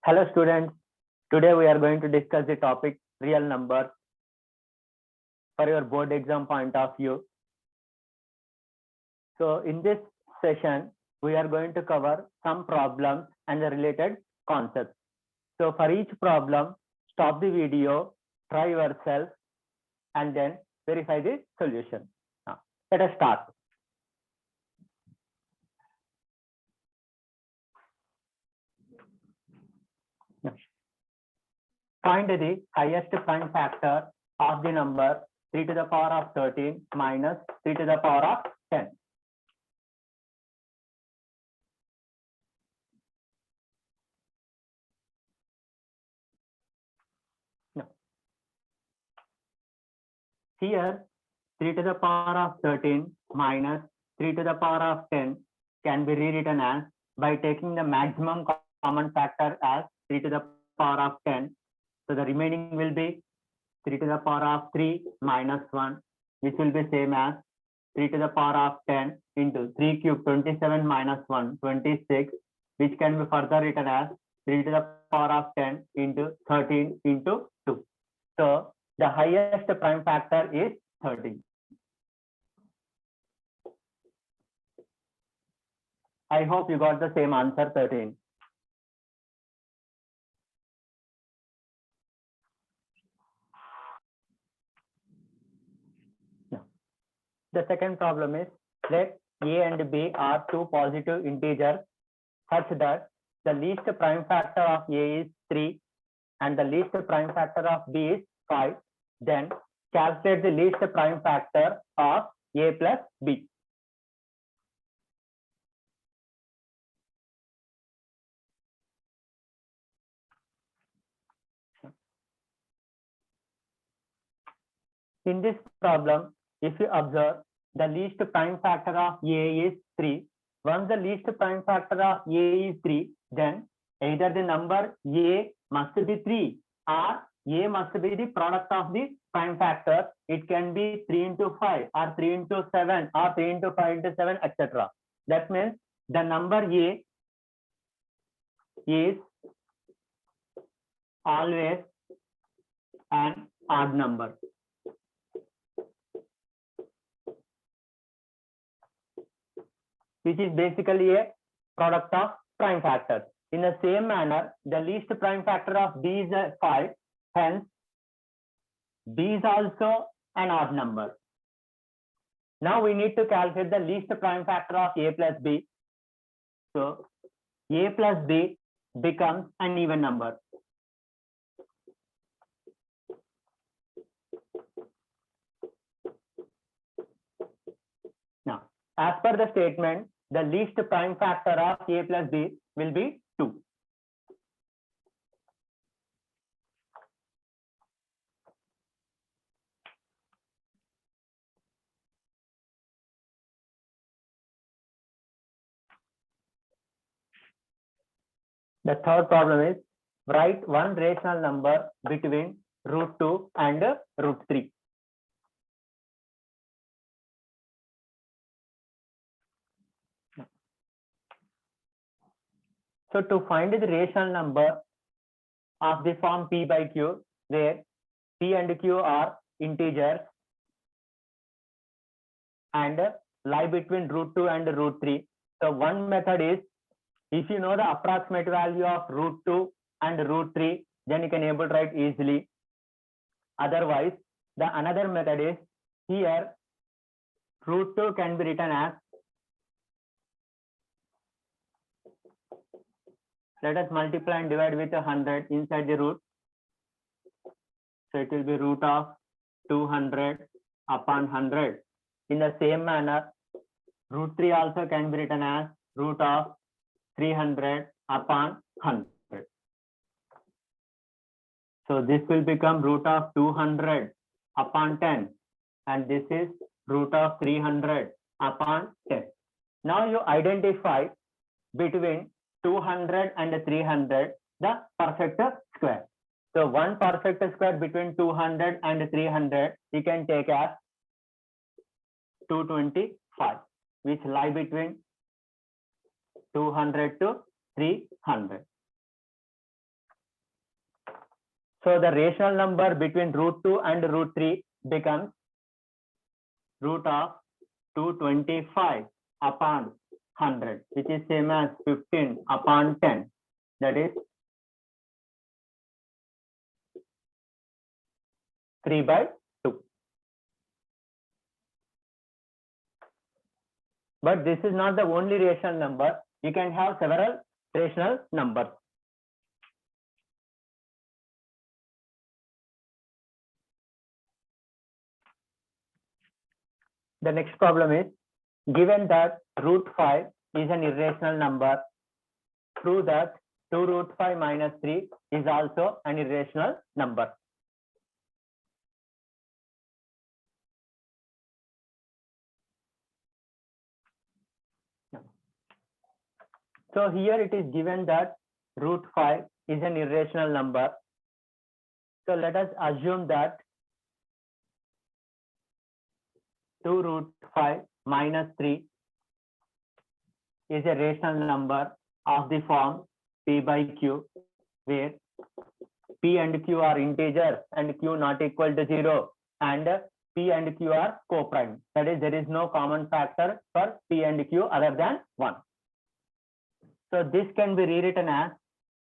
Hello students, today we are going to discuss the topic real numbers for your board exam point of view. So in this session, we are going to cover some problems and the related concepts. So for each problem, stop the video, try yourself, and then verify the solution. Now, let us start. Find the highest prime factor of the number 3 to the power of 13 minus 3 to the power of 10. No. Here, 3 to the power of 13 minus 3 to the power of 10 can be rewritten as by taking the maximum common factor as 3 to the power of 10. So the remaining will be 3 to the power of 3 minus 1, which will be same as 3 to the power of 10 into 3 cube 27 minus 1, 26, which can be further written as 3 to the power of 10 into 13 into 2. So the highest prime factor is 13. I hope you got the same answer, 13. The second problem is, let A and B are two positive integers such that the least prime factor of A is 3 and the least prime factor of B is 5. Then calculate the least prime factor of A plus B. In this problem, if you observe, the least prime factor of A is 3. Once the least prime factor of A is 3, then either the number A must be 3 or A must be the product of the prime factor. It can be 3 into 5 or 3 into 7 or 3 into 5 into 7, etc. That means the number A is always an odd number. Which is basically a product of prime factors. In the same manner, the least prime factor of B is 5, hence B is also an odd number. Now we need to calculate the least prime factor of A plus B. So A plus B becomes an even number. Now, as per the statement, the least prime factor of A plus B will be 2. The third problem is, write one rational number between root 2 and root 3. So to find the rational number of the form P by Q, where P and Q are integers and lie between root 2 and root 3. So one method is, if you know the approximate value of root 2 and root 3, then you can able to write easily. Otherwise, the another method is, here root 2 can be written as, let us multiply and divide with 100 inside the root. So it will be root of 200 upon 100. In the same manner, root 3 also can be written as root of 300 upon 100. So this will become root of 200 upon 10. And this is root of 300 upon 10. Now you identify between 200 and 300 the perfect square. So one perfect square between 200 and 300 you can take as 225, which lie between 200 to 300. So the rational number between root 2 and root 3 becomes root of 225 upon 100, which is same as 15 upon 10. That is 3/2. But this is not the only rational number. You can have several rational numbers. The next problem is, given that root 5 is an irrational number, prove that 2 root 5 minus 3 is also an irrational number. So here it is given that root 5 is an irrational number. So let us assume that 2 root 5 minus 3 is a rational number of the form p by q, where p and q are integers and q not equal to 0, and p and q are co-prime. That is, there is no common factor for p and q other than 1. So this can be rewritten as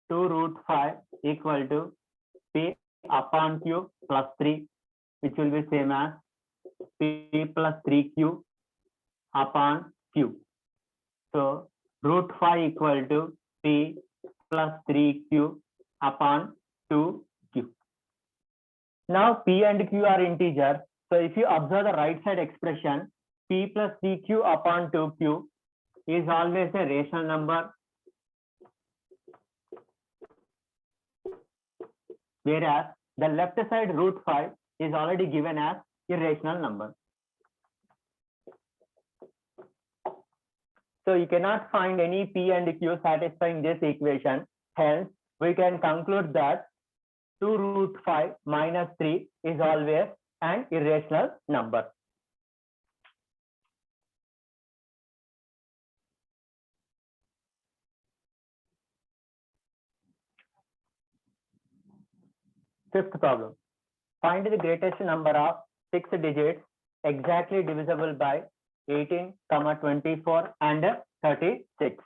2 root 5 equal to p upon q plus 3, which will be same as p plus 3q upon q. So root 5 equal to p plus 3q upon 2q. Now p and q are integers. So if you observe the right side expression, p plus 3q upon 2q is always a rational number, whereas the left side root 5 is already given as irrational number. So you cannot find any p and q satisfying this equation. Hence, we can conclude that 2 root 5 minus 3 is always an irrational number. Fifth problem. Find the greatest number of 6 digits exactly divisible by 18, 24 and 36.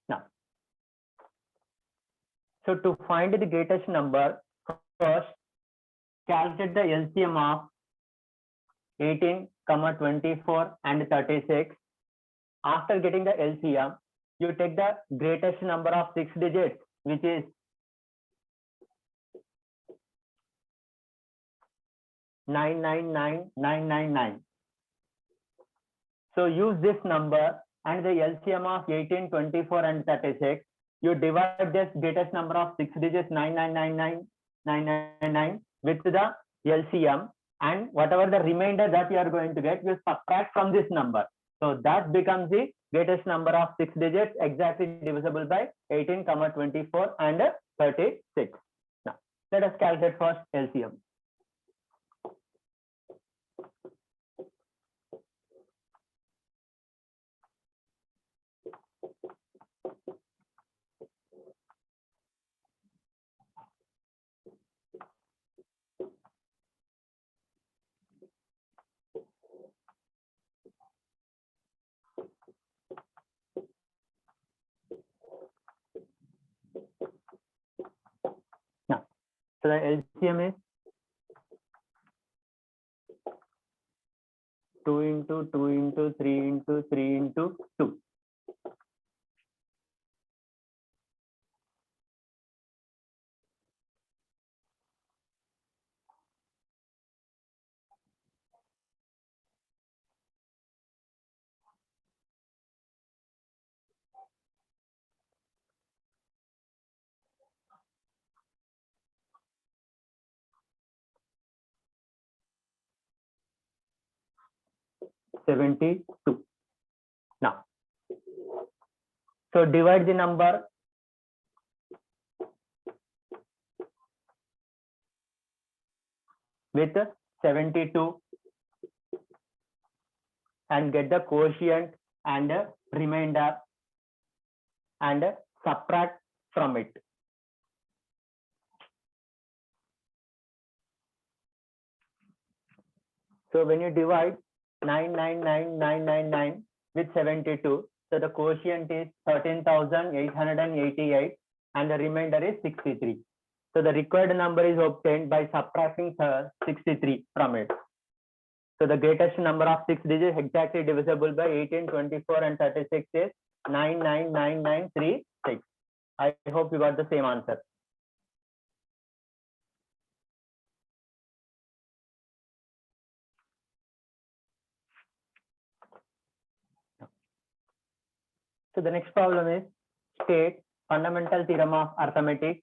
Now, so to find the greatest number, first calculate the LCM of 18, 24 and 36. After getting the LCM, you take the greatest number of 6 digits, which is 999999. So use this number and the LCM of 18, 24 and 36. You divide this greatest number of 6 digits 9999999 with the LCM, and whatever the remainder that you are going to get, you subtract from this number. So that becomes the greatest number of 6 digits exactly divisible by 18, 24 and 36. Now let us calculate first LCM. So the LCM is 2 into 2 into 3 into 3 into 2. $72. Now, so divide the number with 72. and get the quotient and remainder and subtract from it. So when you divide 999999 with 72, so the quotient is 13,888 and the remainder is 63. So the required number is obtained by subtracting 63 from it. So the greatest number of 6 digits exactly divisible by 18, 24 and 36 is 999936. I hope you got the same answer. So the next problem is state fundamental theorem of arithmetic.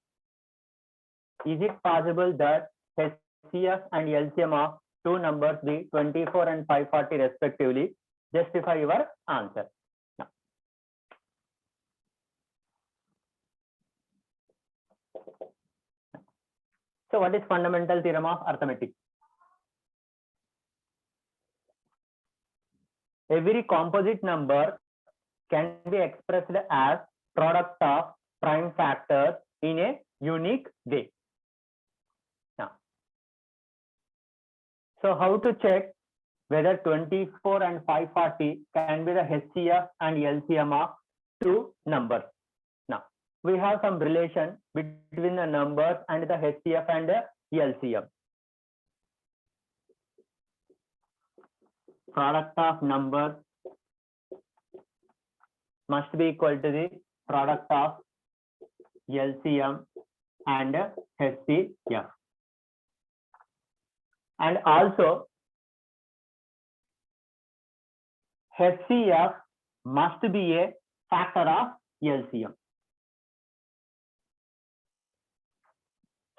Is it possible that HCF and LCM of two numbers be 24 and 540 respectively? Justify your answer. Now, so what is fundamental theorem of arithmetic? Every composite number can be expressed as product of prime factors in a unique way. Now, so how to check whether 24 and 540 can be the HCF and LCM of two numbers? Now, we have some relation between the numbers and the HCF and the LCM. Product of numbers must be equal to the product of LCM and HCF. And also, HCF must be a factor of LCM.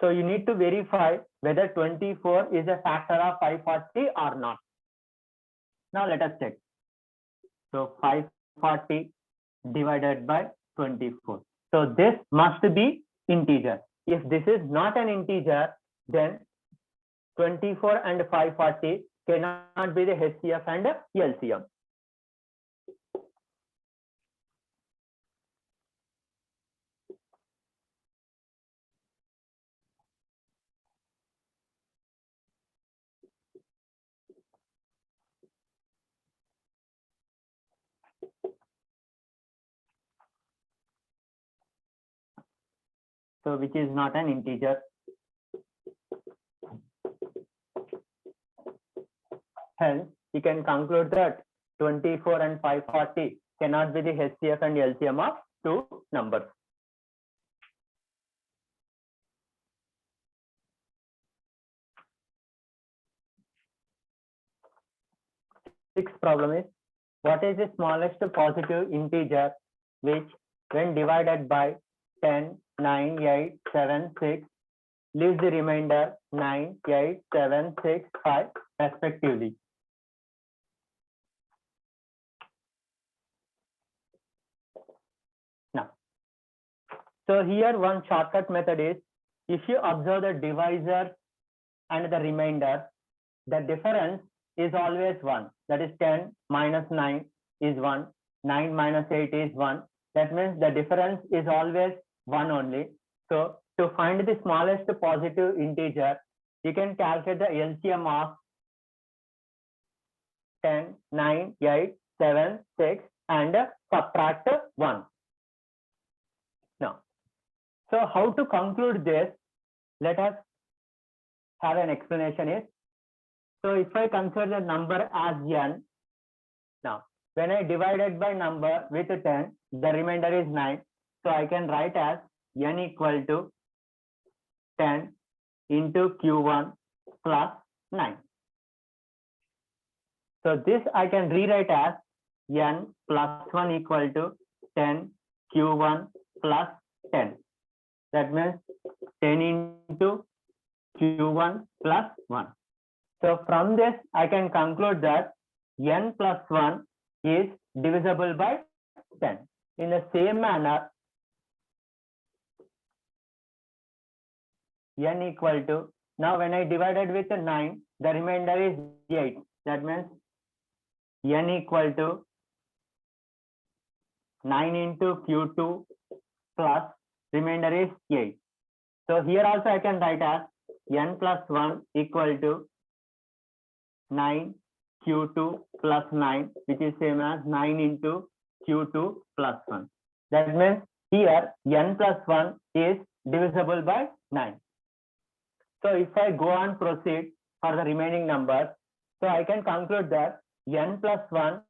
So you need to verify whether 24 is a factor of 540 or not. Now let us check. So 540 divided by 24. So this must be integer. If this is not an integer, then 24 and 540 cannot be the HCF and LCM. So which is not an integer. Hence, you can conclude that 24 and 540 cannot be the HCF and LCM of two numbers. Sixth problem is, what is the smallest positive integer which when divided by 10, 9, 8, 7, 6 leaves the remainder 9, 8, 7, 6, 5 respectively? Now, so here one shortcut method is, if you observe the divisor and the remainder, the difference is always 1. That is 10 minus 9 is 1, 9 minus 8 is 1. That means the difference is always 1 only. So to find the smallest positive integer, you can calculate the LCM of 10, 9, 8, 7, 6 and subtract 1. Now, so how to conclude this? Let us have an explanation is, so if I consider the number as n, now when I divided by number with 10, the remainder is 9. So I can write as n equal to 10 into q1 plus 9. So this I can rewrite as n plus 1 equal to 10 q1 plus 10. That means 10 into q1 plus 1. So from this, I can conclude that n plus 1 is divisible by 10. In the same manner, n equal to, now when I divided with 9, the remainder is 8. That means n equal to 9 into q2 plus remainder is 8. So here also I can write as n plus 1 equal to 9 q2 plus 9, which is same as 9 into q2 plus 1. That means here n plus 1 is divisible by 9. So if I go on proceed for the remaining numbers, so I can conclude that n plus 1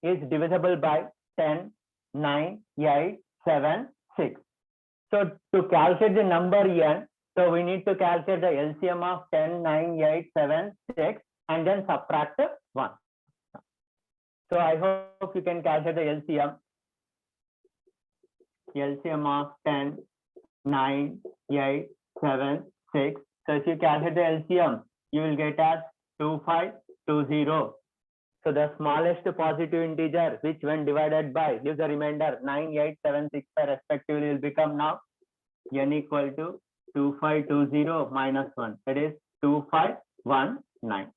is divisible by 10, 9, 8, 7, 6. So to calculate the number n, so we need to calculate the LCM of 10, 9, 8, 7, 6 and then subtract 1. So I hope you can calculate the LCM. LCM of 10, 9, 8, 7, 6. So if you calculate the LCM, you will get as 2520. So the smallest positive integer, which when divided by gives the remainder 9, 8, 7, 6 respectively, will become now n equal to 2520 minus 1. That is 2519.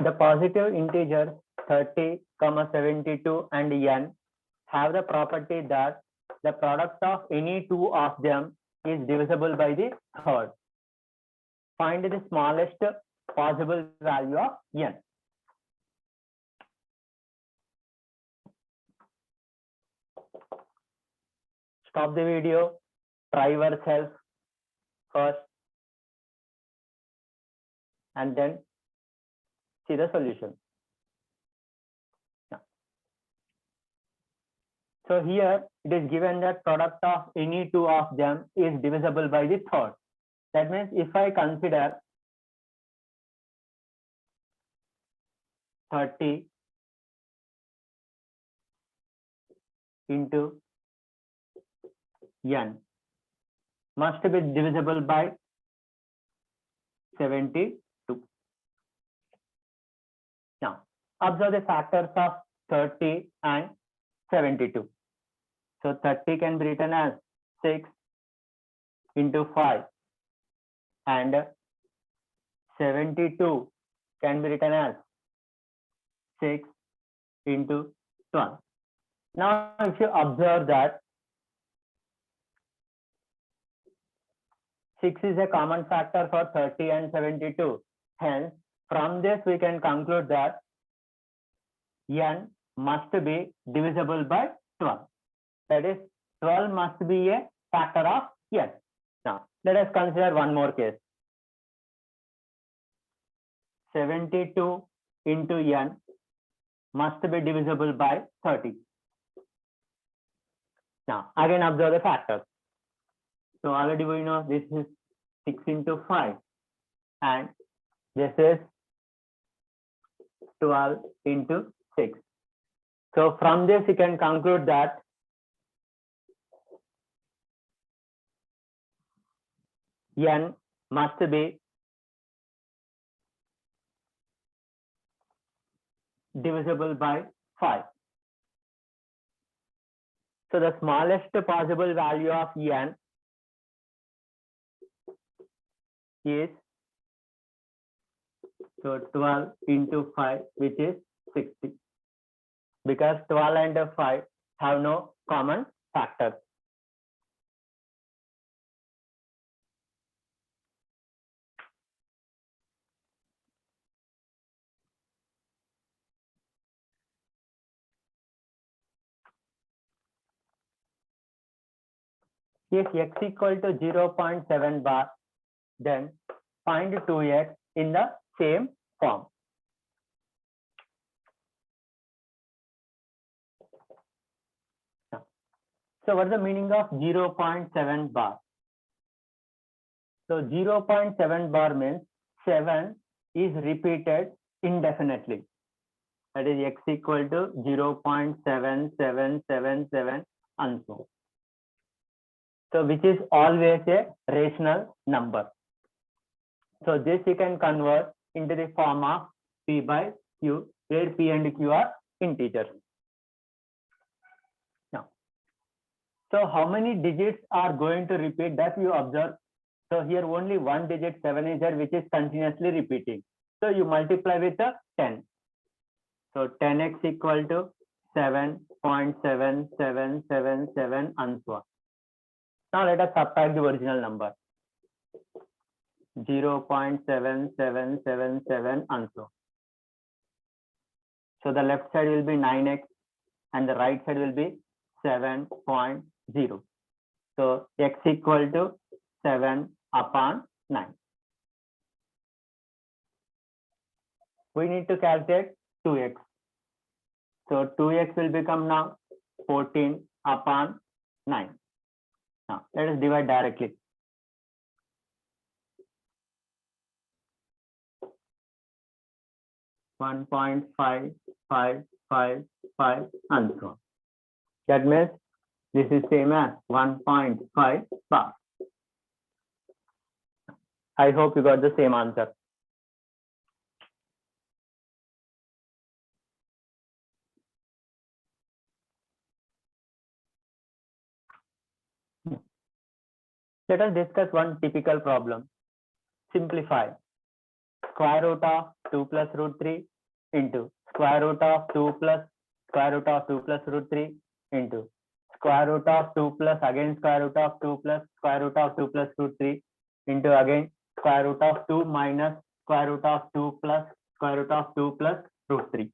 The positive integers 30, 72 and n have the property that the product of any two of them is divisible by the third. Find the smallest possible value of n. Stop the video, try yourself first, and then see the solution. So here it is given that product of any two of them is divisible by the third. That means if I consider 30 into n must be divisible by 72. Now observe the factors of 30 and 72. So 30 can be written as 6 into 5 and 72 can be written as 6 into 12. Now if you observe that 6 is a common factor for 30 and 72. Hence, from this we can conclude that n must be divisible by 12. That is, 12 must be a factor of n. Now, let us consider one more case. 72 into n must be divisible by 30. Now, again observe the factors. So already we know this is 6 into 5 and this is 12 into 6. So from this you can conclude that n must be divisible by 5. So the smallest possible value of n is 12 into 5, which is 60. Because 12 and 5 have no common factors. If x equal to 0.7 bar, then find 2x in the same form. So what is the meaning of 0.7 bar? So 0.7 bar means 7 is repeated indefinitely. That is x equal to 0.7777 and so on. So which is always a rational number. So this you can convert into the form of p by q, where p and q are integers. Now, So how many digits are going to repeat, that you observe. So here only one digit 7 is there, which is continuously repeating. So you multiply with the 10. So 10x equal to 7.7777 and so on. Now let us subtract the original number. 0.7777 and so on. So the left side will be 9x and the right side will be 7.0. So x equal to 7/9. We need to calculate 2x. So 2x will become now 14/9. Now let us divide directly. One 1.5555 and so on. That means this is same as 1.5 bar. I hope you got the same answer. Let us discuss one typical problem. Simplify. Square root of 2 plus root 3 into square root of 2 plus square root of 2 plus root 3 into square root of 2 plus again square root of 2 plus square root of 2 plus root 3 into again square root of 2 minus square root of 2 plus square root of 2 plus root 3.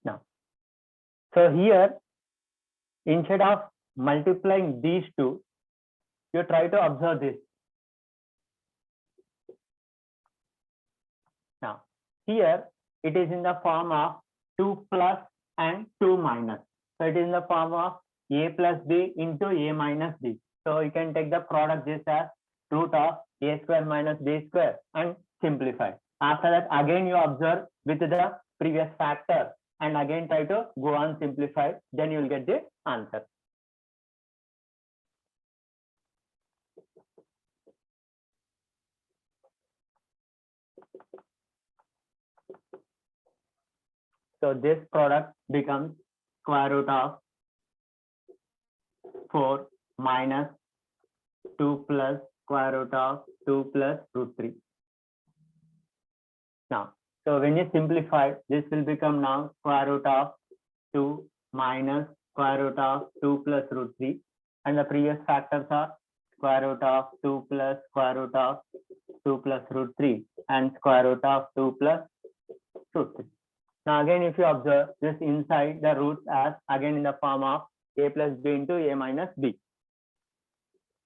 Now, so here instead of multiplying these two, you try to observe this. Now, here it is in the form of 2 plus and 2 minus. So it is in the form of a plus b into a minus b. So you can take the product this as root of a square minus b square and simplify. After that, again you observe with the previous factor and again try to go on simplify. Then you will get the answer. So this product becomes square root of 4 minus 2 plus square root of 2 plus root 3. Now, so when you simplify, this will become now square root of 2 minus square root of 2 plus root 3. And the previous factors are square root of 2 plus square root of 2 plus root 3 and square root of 2 plus root 3. Now again, if you observe this inside the roots as again in the form of a plus b into a minus b.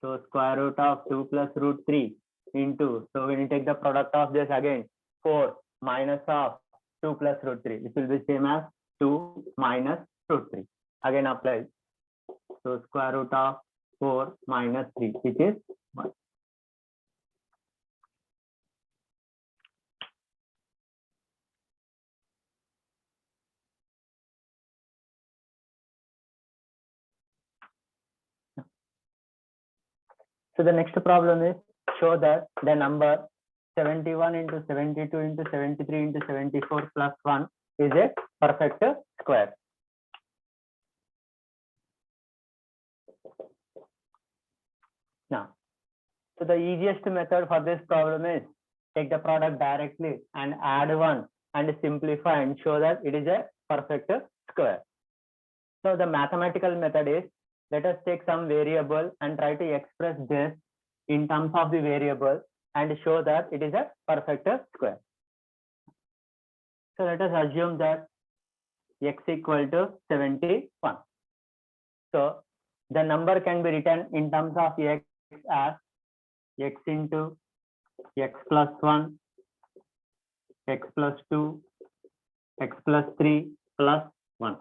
So square root of 2 plus root 3 into, so when you take the product of this again, 4 minus of 2 plus root 3, it will be same as 2 minus root 3. Again apply. So square root of 4 minus 3, which is 1. So the next problem is show that the number 71 into 72 into 73 into 74 plus 1 is a perfect square. Now, so the easiest method for this problem is take the product directly and add 1 and simplify and show that it is a perfect square. So the mathematical method is, let us take some variable and try to express this in terms of the variable and show that it is a perfect square. So let us assume that x equal to 71. So the number can be written in terms of x as x into x plus 1, x plus 2, x plus 3 plus 1.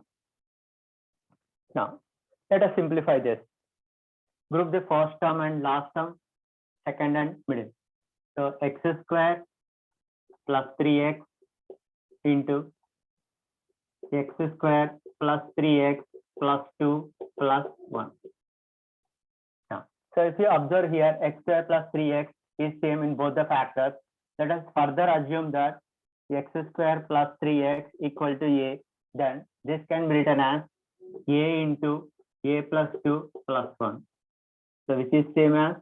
Now, let us simplify this. Group the first term and last term, second and middle. So x square plus 3x into x square plus 3x plus 2 plus 1. Now, so if you observe here, x square plus 3x is same in both the factors. Let us further assume that x square plus 3x equal to a, then this can be written as a into a plus 2 plus 1. So which is same as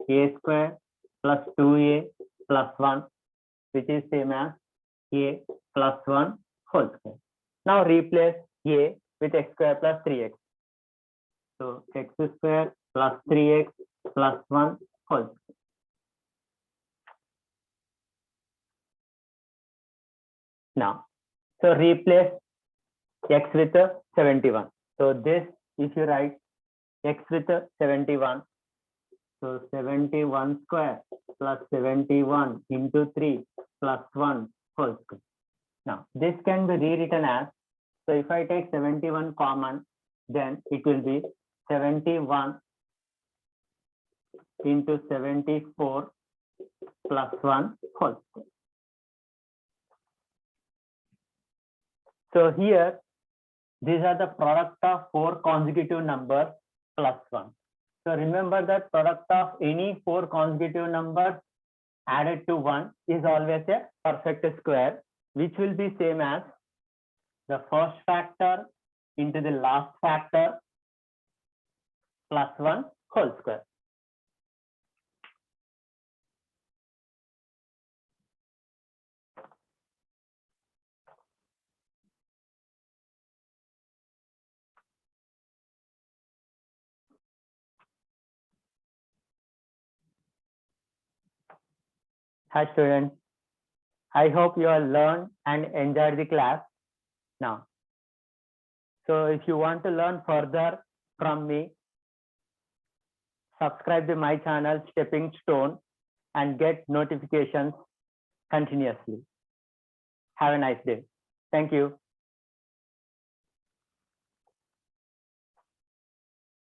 a square plus 2a plus 1, which is same as a plus 1 whole square. Now replace a with x square plus 3x. So x square plus 3x plus 1 whole square. Now, so replace x with 71. So this, if you write x with 71, so 71 square plus 71 into 3 plus 1 whole square. Now, this can be rewritten as, so if I take 71 common, then it will be 71 into 74 plus 1 whole square. So here, these are the product of 4 consecutive numbers plus 1. So remember that product of any 4 consecutive numbers added to 1 is always a perfect square, which will be same as the first factor into the last factor plus 1 whole square. Hi students, I hope you all learned and enjoyed the class now. So if you want to learn further from me, subscribe to my channel Stepping Stone and get notifications continuously. Have a nice day. Thank you.